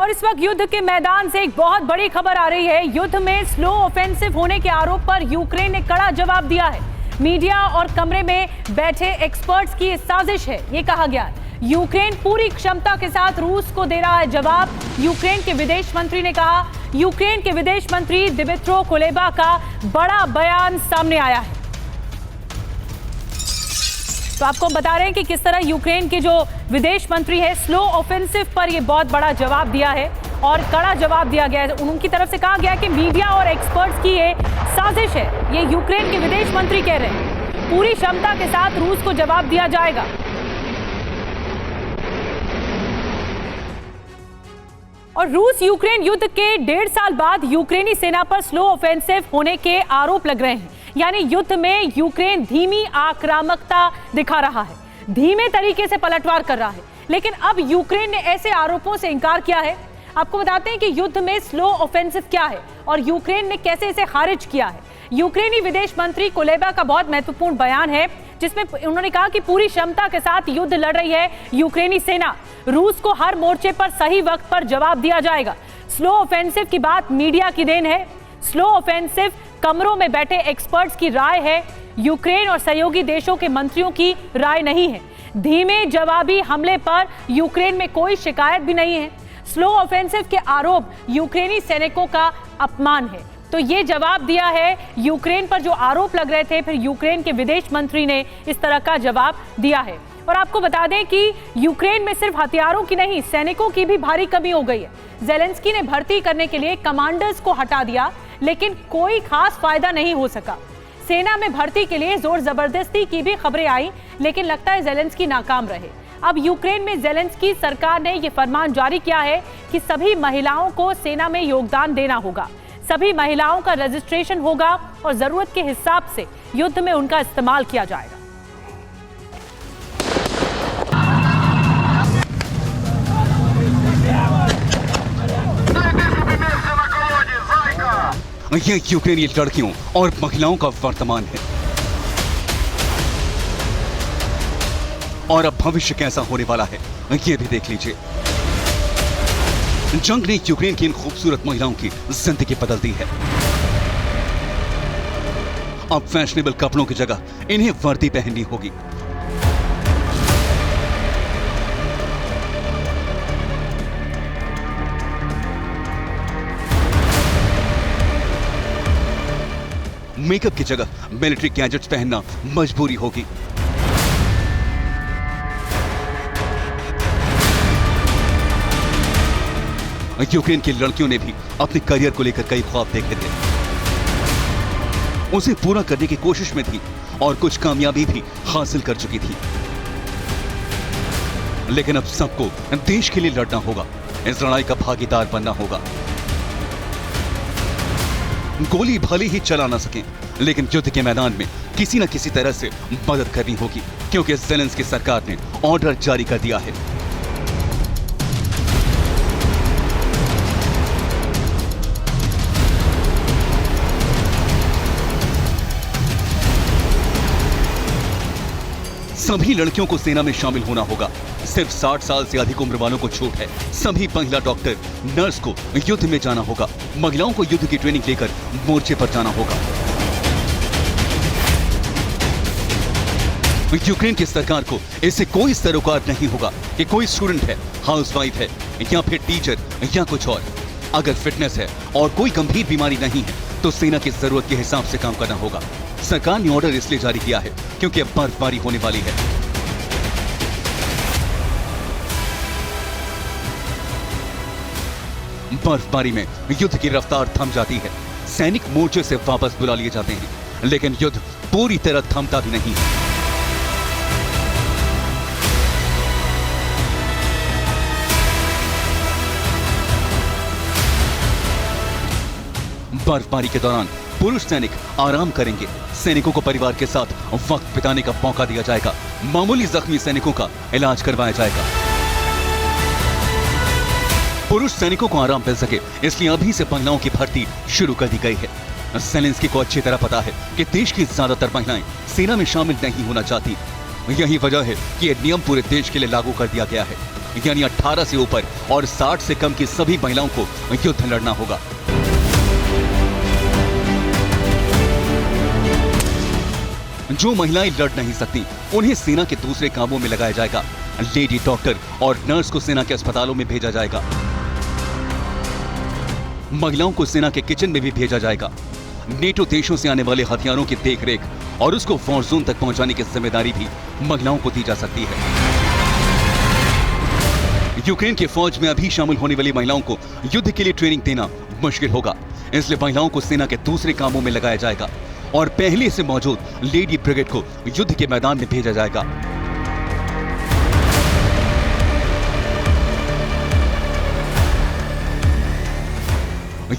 और इस वक्त युद्ध के मैदान से एक बहुत बड़ी खबर आ रही है। युद्ध में स्लो ऑफेंसिव होने के आरोप पर यूक्रेन ने कड़ा जवाब दिया है। मीडिया और कमरे में बैठे एक्सपर्ट्स की साजिश है, ये कहा गया है। यूक्रेन पूरी क्षमता के साथ रूस को दे रहा है जवाब। यूक्रेन के विदेश मंत्री ने कहा। यूक्रेन के विदेश मंत्री दिमित्रो कुलेबा का बड़ा बयान सामने आया है। तो आपको बता रहे हैं कि किस तरह यूक्रेन के जो विदेश मंत्री है स्लो ऑफेंसिव पर ये बहुत बड़ा जवाब दिया है और कड़ा जवाब दिया गया है। उनकी तरफ से कहा गया कि मीडिया और एक्सपर्ट्स की ये साजिश है। ये यूक्रेन के विदेश मंत्री कह रहे हैं। पूरी क्षमता के साथ रूस को जवाब दिया जाएगा। और रूस यूक्रेन युद्ध के 1.5 साल बाद यूक्रेनी सेना पर स्लो ऑफेंसिव होने के आरोप लग रहे हैं। यानी युद्ध में यूक्रेन धीमी आक्रामकता दिखा रहा है, धीमे तरीके से पलटवार कर रहा है। लेकिन अब यूक्रेन ने ऐसे आरोपों से इनकार किया है। आपको बताते हैं कि युद्ध में स्लो ऑफेंसिव क्या है और यूक्रेन ने कैसे इसे खारिज किया है। यूक्रेनी विदेश मंत्री कुलेबा का बहुत महत्वपूर्ण बयान है, जिसमें उन्होंने कहा कि पूरी क्षमता के साथ युद्ध लड़ रही है यूक्रेनी सेना। रूस को हर मोर्चे पर सही वक्त पर जवाब दिया जाएगा। स्लो ऑफेंसिव की बात मीडिया की देन है। स्लो ऑफेंसिव कमरों में बैठे एक्सपर्ट्स की राय है, यूक्रेन और सहयोगी देशों के मंत्रियों की राय नहीं है। धीमे जवाबी हमले पर यूक्रेन में कोई शिकायत भी नहीं है। स्लो ऑफेंसिव के आरोप यूक्रेनी सैनिकों का अपमान है। तो ये जवाब दिया है यूक्रेन पर जो आरोप लग रहे थे, फिर यूक्रेन के विदेश मंत्री ने इस तरह का जवाब दिया है। और आपको बता दें कि यूक्रेन में सिर्फ हथियारों की नहीं, सैनिकों की भी भारी कमी हो गई है। ज़ेलेंस्की ने भर्ती करने के लिए कमांडर्स को हटा दिया, लेकिन कोई खास फायदा नहीं हो सका। सेना में भर्ती के लिए जोर जबरदस्ती की भी खबरें आई, लेकिन लगता है ज़ेलेंस्की नाकाम रहे। अब यूक्रेन में ज़ेलेंस्की सरकार ने यह फरमान जारी किया है कि सभी महिलाओं को सेना में योगदान देना होगा। सभी महिलाओं का रजिस्ट्रेशन होगा और जरूरत के हिसाब से युद्ध में उनका इस्तेमाल किया जाएगा। ये यूक्रेनी लड़कियों और महिलाओं का वर्तमान है और अब भविष्य कैसा होने वाला है ये भी देख लीजिए। जंग ने यूक्रेन की इन खूबसूरत महिलाओं की जिंदगी बदल दी है। अब फैशनेबल कपड़ों की जगह इन्हें वर्दी पहननी होगी। मेकअप की जगह मिलिट्री गैजेट्स पहनना मजबूरी होगी। यूक्रेन की लड़कियों ने भी अपने करियर को लेकर कई ख्वाब देखे थे, उसे पूरा करने की कोशिश में थी और कुछ कामयाबी भी हासिल कर चुकी थी। लेकिन अब सबको देश के लिए लड़ना होगा, इस लड़ाई का भागीदार बनना होगा। गोली भले ही चला ना सकें, लेकिन युद्ध के मैदान में किसी न किसी तरह से मदद करनी होगी, क्योंकि ज़ेलेंस्की सरकार ने ऑर्डर जारी कर दिया है। सभी लड़कियों को सेना में शामिल होना होगा। सिर्फ 60 साल से अधिक उम्र वालों को छूट है। सभी महिला डॉक्टर, नर्स को युद्ध में जाना होगा। महिलाओं को युद्ध की ट्रेनिंग लेकर मोर्चे पर जाना होगा। यूक्रेन की सरकार को इससे कोई सरोकार नहीं होगा कि कोई स्टूडेंट है, हाउसवाइफ है या फिर टीचर या कुछ और। अगर फिटनेस है और कोई गंभीर बीमारी नहीं है तो सेना की जरूरत के हिसाब से काम करना होगा। सरकार ने ऑर्डर इसलिए जारी किया है क्योंकि अब बर्फबारी होने वाली है। बर्फबारी में युद्ध की रफ्तार थम जाती है। सैनिक मोर्चे से वापस बुला लिए जाते हैं, लेकिन युद्ध पूरी तरह थमता भी नहीं है। बर्फबारी के दौरान पुरुष सैनिक आराम करेंगे। सैनिकों को परिवार के साथ वक्त बिताने का मौका दिया जाएगा। मामूली जख्मी सैनिकों का इलाज करवाया जाएगा। पुरुष सैनिकों को आराम मिल सके, इसलिए अभी से महिलाओं की भर्ती शुरू कर दी गई है। ज़ेलेंस्की को अच्छी तरह पता है कि देश की ज्यादातर महिलाएं सेना में शामिल नहीं होना चाहती। यही वजह है कि यह नियम पूरे देश के लिए लागू कर दिया गया है। यानी 18 से ऊपर और 60 से कम की सभी महिलाओं को युद्ध लड़ना होगा। जो महिलाएं लड़ नहीं सकती उन्हें सेना के दूसरे कामों में लगाया जाएगा। लेडी डॉक्टर और नर्स को सेना के अस्पतालों में भेजा जाएगा। महिलाओं को सेना के किचन में भी भेजा जाएगा। नेटो देशों से आने वाले हथियारों की देखरेख और उसको वॉर जोन तक पहुंचाने की जिम्मेदारी भी महिलाओं को दी जा सकती है। यूक्रेन की फौज में अभी शामिल होने वाली महिलाओं को युद्ध के लिए ट्रेनिंग देना मुश्किल होगा, इसलिए महिलाओं को सेना के दूसरे कामों में लगाया जाएगा और पहले से मौजूद लेडी ब्रिगेड को युद्ध के मैदान में भेजा जाएगा।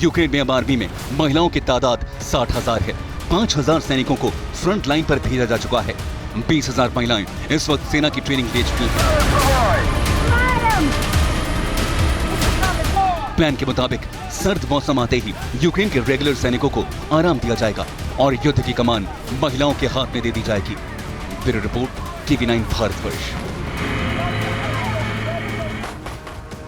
यूक्रेन में अब आर्मी में महिलाओं की तादाद 60,000 है। 5,000 सैनिकों को फ्रंट लाइन पर भेजा जा चुका है। 20,000 महिलाएं इस वक्त सेना की ट्रेनिंग ले चुकी हैं। प्लान के मुताबिक सर्द मौसम आते ही यूक्रेन के रेगुलर सैनिकों को आराम दिया जाएगा और युद्ध की कमान महिलाओं के हाथ में दे दी जाएगी। Bureau report, TV9 Bharatvarsh.